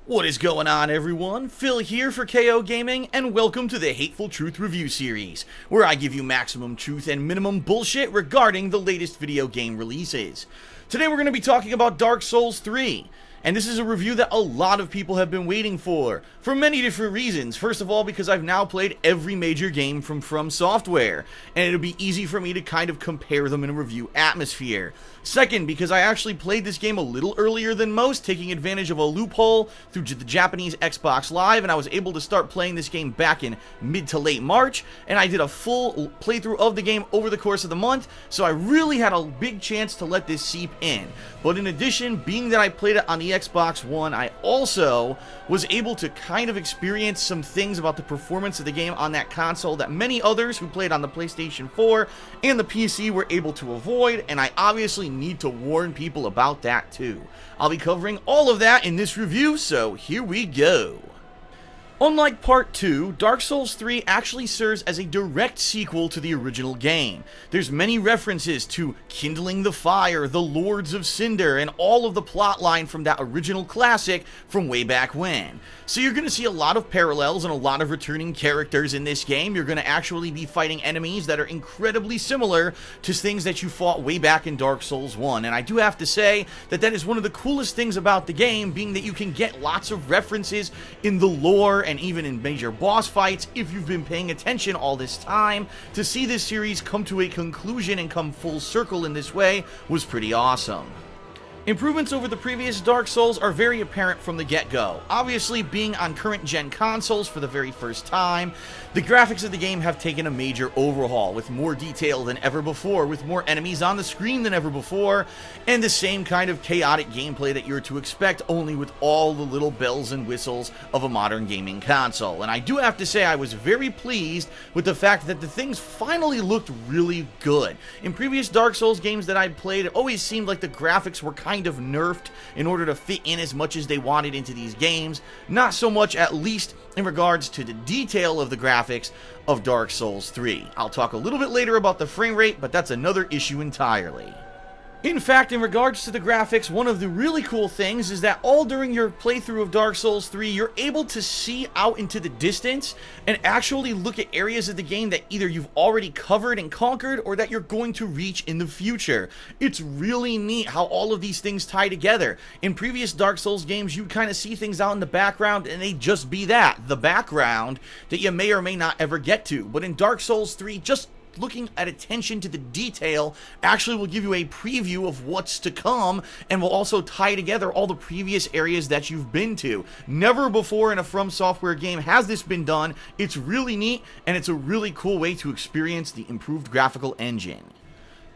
What is going on, everyone? Phil here for KO Gaming, and welcome to the Hateful Truth Review Series, where I give you maximum truth and minimum bullshit regarding the latest video game releases. Today we're going to be talking about Dark Souls 3, and this is a review that a lot of people have been waiting for many different reasons. First of all, because I've now played every major game from Software, and it'll be easy for me to kind of compare them in a review atmosphere. Second, because I actually played this game a little earlier than most, taking advantage of a loophole through the Japanese Xbox Live, and I was able to start playing this game back in mid to late March, and I did a full playthrough of the game over the course of the month, so I really had a big chance to let this seep in. But in addition, being that I played it on the Xbox One, I also was able to kind of experience some things about the performance of the game on that console that many others who played on the PlayStation 4 and the PC were able to avoid, and I obviously need to warn people about that too. I'll be covering all of that in this review, so here we go. Unlike Part 2, Dark Souls 3 actually serves as a direct sequel to the original game. There's many references to Kindling the Fire, the Lords of Cinder, and all of the plotline from that original classic from way back when. So you're going to see a lot of parallels and a lot of returning characters in this game. You're going to actually be fighting enemies that are incredibly similar to things that you fought way back in Dark Souls 1. And I do have to say that that is one of the coolest things about the game, being that you can get lots of references in the lore and even in major boss fights if you've been paying attention all this time. To see this series come to a conclusion and come full circle in this way was pretty awesome. Improvements over the previous Dark Souls are very apparent from the get-go. Obviously, being on current-gen consoles for the very first time, the graphics of the game have taken a major overhaul, with more detail than ever before, with more enemies on the screen than ever before, and the same kind of chaotic gameplay that you're to expect, only with all the little bells and whistles of a modern gaming console. And I do have to say I was very pleased with the fact that the things finally looked really good. In previous Dark Souls games that I'd played, it always seemed like the graphics were kind of nerfed in order to fit in as much as they wanted into these games. Not so much, at least in regards to the detail of the graphics of Dark Souls 3. I'll talk a little bit later about the frame rate, but that's another issue entirely. In fact, in regards to the graphics, one of the really cool things is that all during your playthrough of Dark Souls 3, you're able to see out into the distance and actually look at areas of the game that either you've already covered and conquered or that you're going to reach in the future. It's really neat how all of these things tie together. In previous Dark Souls games, you kind of see things out in the background and they just be that, the background that you may or may not ever get to. But in Dark Souls 3, just looking at attention to the detail actually will give you a preview of what's to come and will also tie together all the previous areas that you've been to. Never before in a From Software game has this been done. It's really neat, and it's a really cool way to experience the improved graphical engine.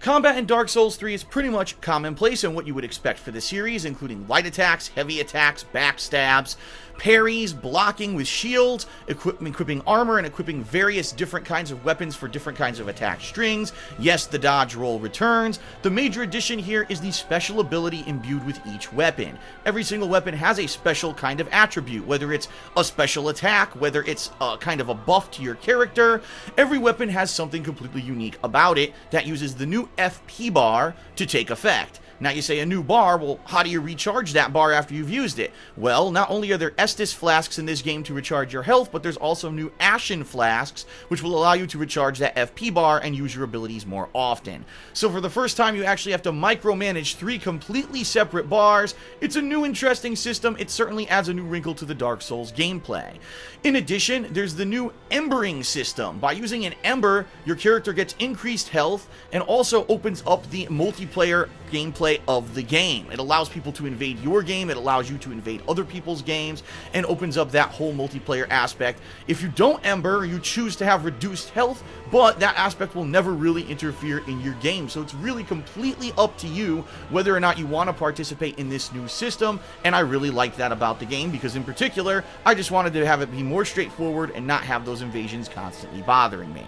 Combat in Dark Souls 3 is pretty much commonplace and what you would expect for the series, including light attacks, heavy attacks, backstabs, parries, blocking with shields, equipping armor, and equipping various different kinds of weapons for different kinds of attack strings. Yes, the dodge roll returns. The major addition here is the special ability imbued with each weapon. Every single weapon has a special kind of attribute, whether it's a special attack, whether it's a kind of a buff to your character. Every weapon has something completely unique about it that uses the new FP bar to take effect. Now you say a new bar, well, how do you recharge that bar after you've used it? Well, not only are there Estus flasks in this game to recharge your health, but there's also new Ashen flasks, which will allow you to recharge that FP bar and use your abilities more often. So for the first time, you actually have to micromanage 3 completely separate bars. It's a new interesting system. It certainly adds a new wrinkle to the Dark Souls gameplay. In addition, there's the new Embering system. By using an Ember, your character gets increased health and also opens up the multiplayer gameplay of the game. It allows people to invade your game, it allows you to invade other people's games, and opens up that whole multiplayer aspect. If you don't Ember, you choose to have reduced health, but that aspect will never really interfere in your game. So it's really completely up to you whether or not you want to participate in this new system, and I really like that about the game because in particular, I just wanted to have it be more straightforward and not have those invasions constantly bothering me.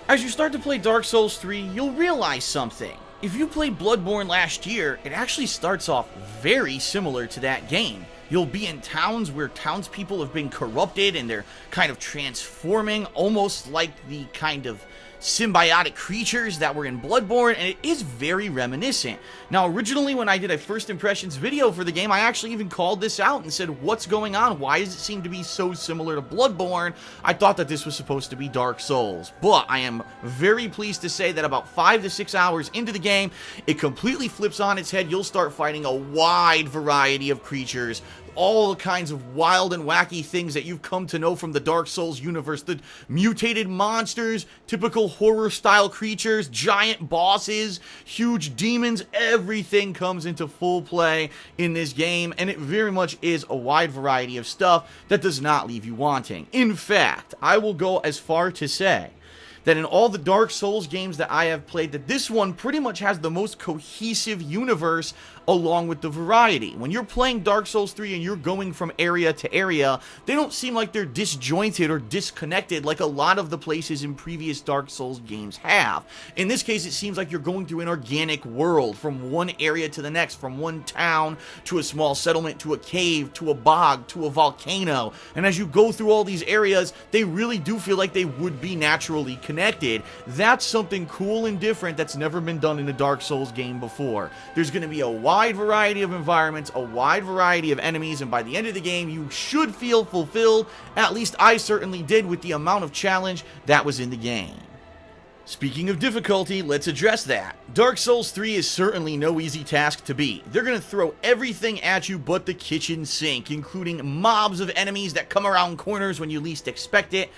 As you start to play Dark Souls 3, you'll realize something. If you played Bloodborne last year, it actually starts off very similar to that game. You'll be in towns where townspeople have been corrupted and they're kind of transforming, almost like the kind of symbiotic creatures that were in Bloodborne, and it is very reminiscent. Now, originally when I did a first impressions video for the game, I actually even called this out and said, what's going on? Why does it seem to be so similar to Bloodborne? I thought that this was supposed to be Dark Souls, but I am very pleased to say that about 5 to 6 hours into the game, it completely flips on its head. You'll start fighting a wide variety of creatures, all kinds of wild and wacky things that you've come to know from the Dark Souls universe. The mutated monsters, typical horror-style creatures, giant bosses, huge demons, everything comes into full play in this game, and it very much is a wide variety of stuff that does not leave you wanting. In fact, I will go as far to say that in all the Dark Souls games that I have played, that this one pretty much has the most cohesive universe along with the variety. When you're playing Dark Souls 3 and you're going from area to area, they don't seem like they're disjointed or disconnected like a lot of the places in previous Dark Souls games have. In this case, it seems like you're going through an organic world from one area to the next, from one town to a small settlement to a cave to a bog to a volcano. And as you go through all these areas, they really do feel like they would be naturally connected. That's something cool and different that's never been done in a Dark Souls game before. There's going to be a wide variety of environments, a wide variety of enemies, and by the end of the game, you should feel fulfilled. At least I certainly did with the amount of challenge that was in the game. Speaking of difficulty, let's address that. Dark Souls 3 is certainly no easy task to beat. They're going to throw everything at you but the kitchen sink, including mobs of enemies that come around corners when you least expect it,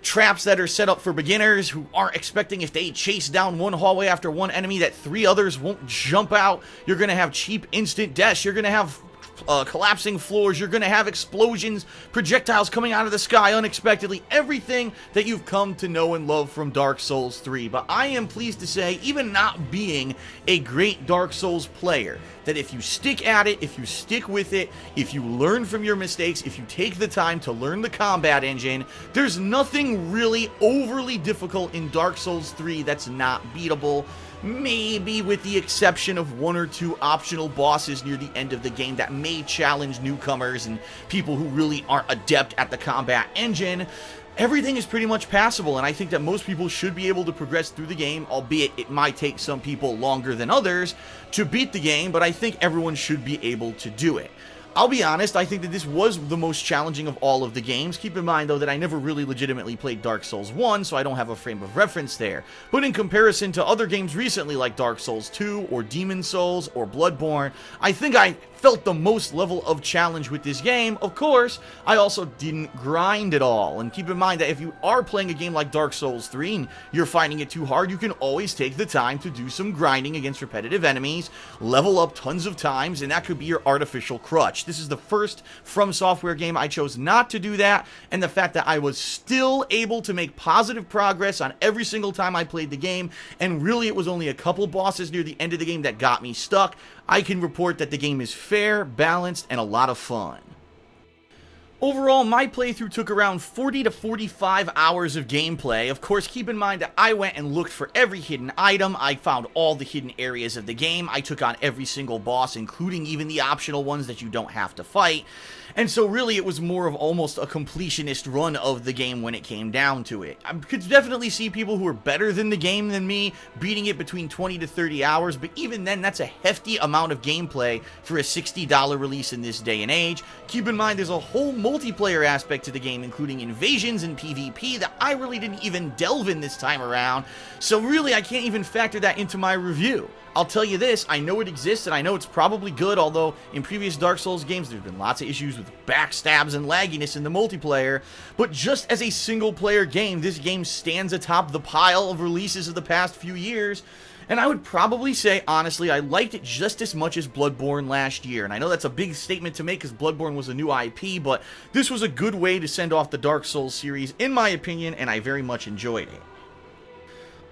traps that are set up for beginners who aren't expecting if they chase down one hallway after one enemy that 3 others won't jump out. You're going to have cheap instant deaths. You're going to have collapsing floors. You're going to have explosions, projectiles coming out of the sky unexpectedly, everything that you've come to know and love from Dark Souls 3. But I am pleased to say, even not being a great Dark Souls player, that if you stick at it, if you stick with it, if you learn from your mistakes, if you take the time to learn the combat engine, there's nothing really overly difficult in Dark Souls 3 that's not beatable. Maybe with the exception of 1 or 2 optional bosses near the end of the game that may challenge newcomers and people who really aren't adept at the combat engine. Everything is pretty much passable, and I think that most people should be able to progress through the game, albeit it might take some people longer than others to beat the game, but I think everyone should be able to do it. I'll be honest, I think that this was the most challenging of all of the games. Keep in mind, though, that I never really legitimately played Dark Souls 1, so I don't have a frame of reference there. But in comparison to other games recently, like Dark Souls 2, or Demon Souls, or Bloodborne, I think I felt the most level of challenge with this game. Of course, I also didn't grind at all. And keep in mind that if you are playing a game like Dark Souls 3 and you're finding it too hard, you can always take the time to do some grinding against repetitive enemies, level up tons of times, and that could be your artificial crutch. This is the first From Software game I chose not to do that, and the fact that I was still able to make positive progress on every single time I played the game, and really it was only a couple bosses near the end of the game that got me stuck, I can report that the game is fair, balanced, and a lot of fun. Overall, my playthrough took around 40 to 45 hours of gameplay. Of course, keep in mind that I went and looked for every hidden item. I found all the hidden areas of the game. I took on every single boss, including even the optional ones that you don't have to fight. And so really it was more of almost a completionist run of the game when it came down to it. I could definitely see people who are better than the game than me beating it between 20 to 30 hours, but even then that's a hefty amount of gameplay for a $60 release in this day and age. Keep in mind there's a whole multiplayer aspect to the game, including invasions and PvP, that I really didn't even delve in this time around, so really I can't even factor that into my review. I'll tell you this, I know it exists and I know it's probably good, although in previous Dark Souls games there's been lots of issues with backstabs and lagginess in the multiplayer, but just as a single player game, this game stands atop the pile of releases of the past few years. And I would probably say, honestly, I liked it just as much as Bloodborne last year. And I know that's a big statement to make because Bloodborne was a new IP, but this was a good way to send off the Dark Souls series, in my opinion, and I very much enjoyed it.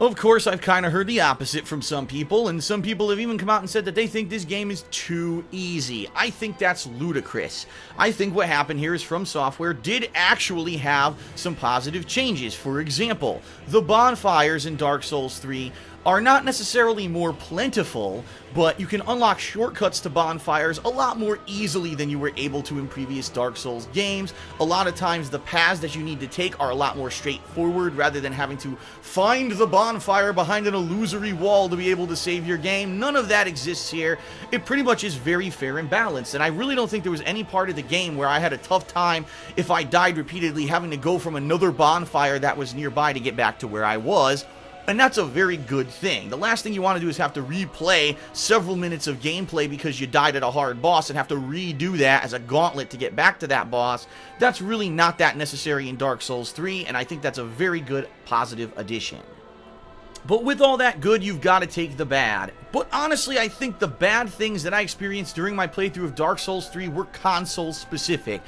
Of course, I've kind of heard the opposite from some people, and some people have even come out and said that they think this game is too easy. I think that's ludicrous. I think what happened here is From Software did actually have some positive changes. For example, the bonfires in Dark Souls 3 are not necessarily more plentiful, but you can unlock shortcuts to bonfires a lot more easily than you were able to in previous Dark Souls games. A lot of times the paths that you need to take are a lot more straightforward rather than having to find the bonfire behind an illusory wall to be able to save your game. None of that exists here. It pretty much is very fair and balanced, and I really don't think there was any part of the game where I had a tough time if I died repeatedly having to go from another bonfire that was nearby to get back to where I was. And that's a very good thing. The last thing you want to do is have to replay several minutes of gameplay because you died at a hard boss and have to redo that as a gauntlet to get back to that boss. That's really not that necessary in Dark Souls 3, and I think that's a very good positive addition. But with all that good, you've got to take the bad. But honestly, I think the bad things that I experienced during my playthrough of Dark Souls 3 were console specific,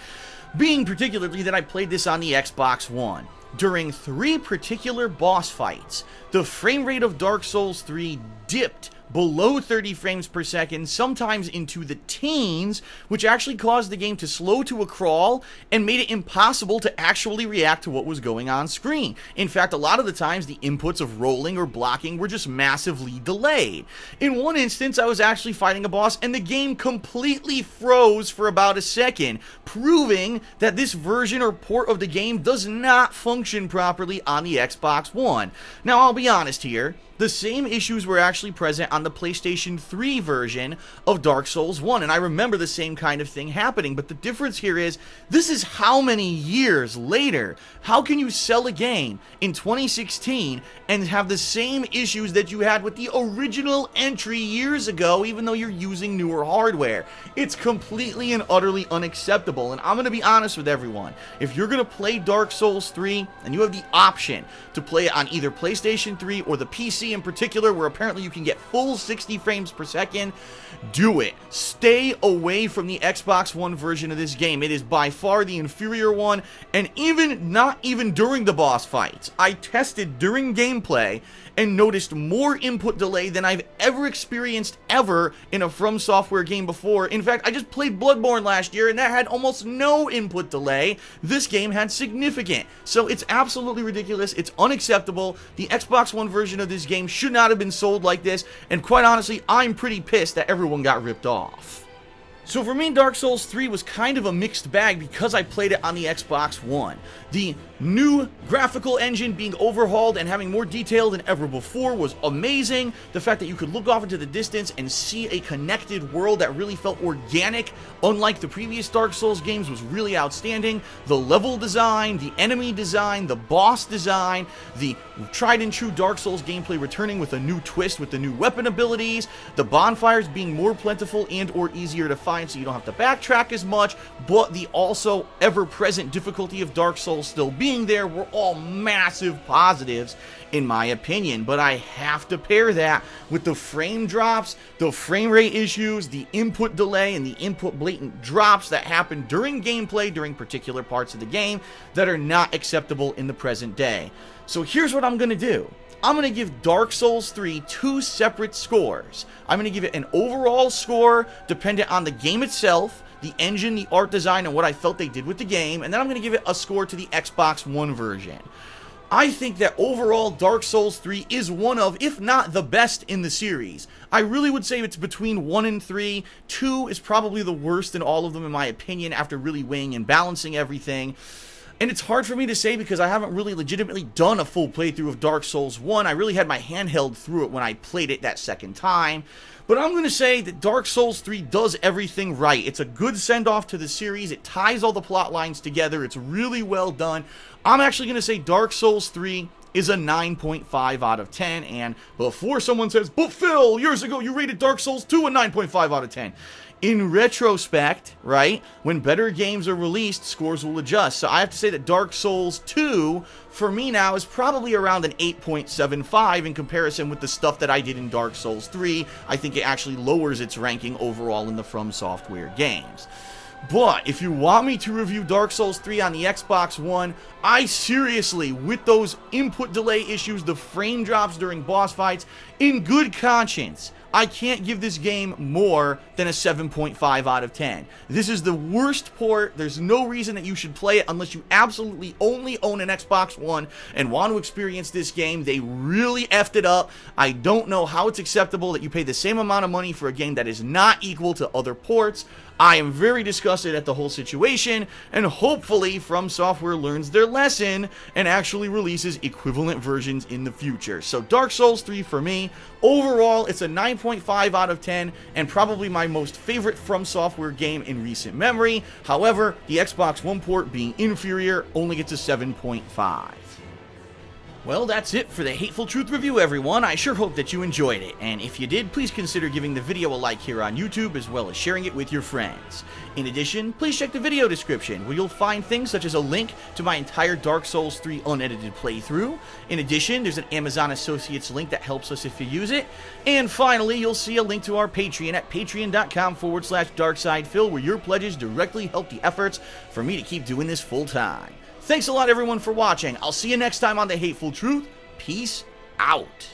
being particularly that I played this on the Xbox One. During 3 particular boss fights, the frame rate of Dark Souls 3 dipped below 30 frames per second, sometimes into the teens, which actually caused the game to slow to a crawl and made it impossible to actually react to what was going on screen. In fact, a lot of the times the inputs of rolling or blocking were just massively delayed. In one instance, I was actually fighting a boss and the game completely froze for about a second, proving that this version or port of the game does not function properly on the Xbox One. Now, I'll be honest here. The same issues were actually present on the PlayStation 3 version of Dark Souls 1, and I remember the same kind of thing happening, but the difference here is, this is how many years later? How can you sell a game in 2016 and have the same issues that you had with the original entry years ago, even though you're using newer hardware? It's completely and utterly unacceptable, and I'm going to be honest with everyone. If you're going to play Dark Souls 3, and you have the option to play it on either PlayStation 3 or the PC in particular, where apparently you can get full 60 frames per second, do it. Stay away from the Xbox One version of this game. It is by far the inferior one, and not even during the boss fights. I tested during gameplay and noticed more input delay than I've ever experienced ever in a From Software game before. In fact, I just played Bloodborne last year and that had almost no input delay. This game had significant. So it's absolutely ridiculous. It's unacceptable. The Xbox One version of this game should not have been sold like this, and quite honestly, I'm pretty pissed that everyone got ripped off. So for me, Dark Souls 3 was kind of a mixed bag because I played it on the Xbox One. The new graphical engine being overhauled and having more detail than ever before was amazing. The fact that you could look off into the distance and see a connected world that really felt organic, unlike the previous Dark Souls games, was really outstanding. The level design, the enemy design, the boss design, the tried and true Dark Souls gameplay returning with a new twist with the new weapon abilities, the bonfires being more plentiful and or easier to find so you don't have to backtrack as much, but the also ever-present difficulty of Dark Souls still being there were all massive positives in my opinion. But I have to pair that with the frame drops, the frame rate issues, the input delay, and the input blatant drops that happen during gameplay during particular parts of the game that are not acceptable in the present day. So here's what I'm going to do. I'm going to give Dark Souls 3 2 separate scores. I'm going to give it an overall score dependent on the game itself, the engine, the art design, and what I felt they did with the game, and then I'm going to give it a score to the Xbox One version. I think that overall Dark Souls 3 is one of, if not the best in the series. I really would say it's between 1 and 3. 2 is probably the worst in all of them in my opinion after really weighing and balancing everything. And it's hard for me to say because I haven't really legitimately done a full playthrough of Dark Souls 1. I really had my hand held through it when I played it that second time. But I'm going to say that Dark Souls 3 does everything right. It's a good send-off to the series. It ties all the plot lines together. It's really well done. I'm actually going to say Dark Souls 3 is a 9.5 out of 10. And before someone says, but Phil, years ago you rated Dark Souls 2 a 9.5 out of 10. In retrospect, right, when better games are released, scores will adjust. So I have to say that Dark Souls 2, for me now, is probably around an 8.75 in comparison with the stuff that I did in Dark Souls 3. I think it actually lowers its ranking overall in the From Software games. But if you want me to review Dark Souls 3 on the Xbox One, I seriously, with those input delay issues, the frame drops during boss fights, in good conscience, I can't give this game more than a 7.5 out of 10. This is the worst port. There's no reason that you should play it unless you absolutely only own an Xbox One and want to experience this game. They really effed it up. I don't know how it's acceptable that you pay the same amount of money for a game that is not equal to other ports. I am very disgusted at the whole situation, and hopefully From Software learns their lesson and actually releases equivalent versions in the future. So Dark Souls 3 for me, overall it's a 9.5 out of 10 and probably my most favorite From Software game in recent memory. However, the Xbox One port being inferior only gets a 7.5. Well, that's it for the Hateful Truth review, everyone. I sure hope that you enjoyed it, and if you did, please consider giving the video a like here on YouTube, as well as sharing it with your friends. In addition, please check the video description, where you'll find things such as a link to my entire Dark Souls 3 unedited playthrough. In addition, there's an Amazon Associates link that helps us if you use it. And finally, you'll see a link to our Patreon at patreon.com/DarksidePhil, where your pledges directly help the efforts for me to keep doing this full time. Thanks a lot, everyone, for watching. I'll see you next time on The Hateful Truth. Peace out.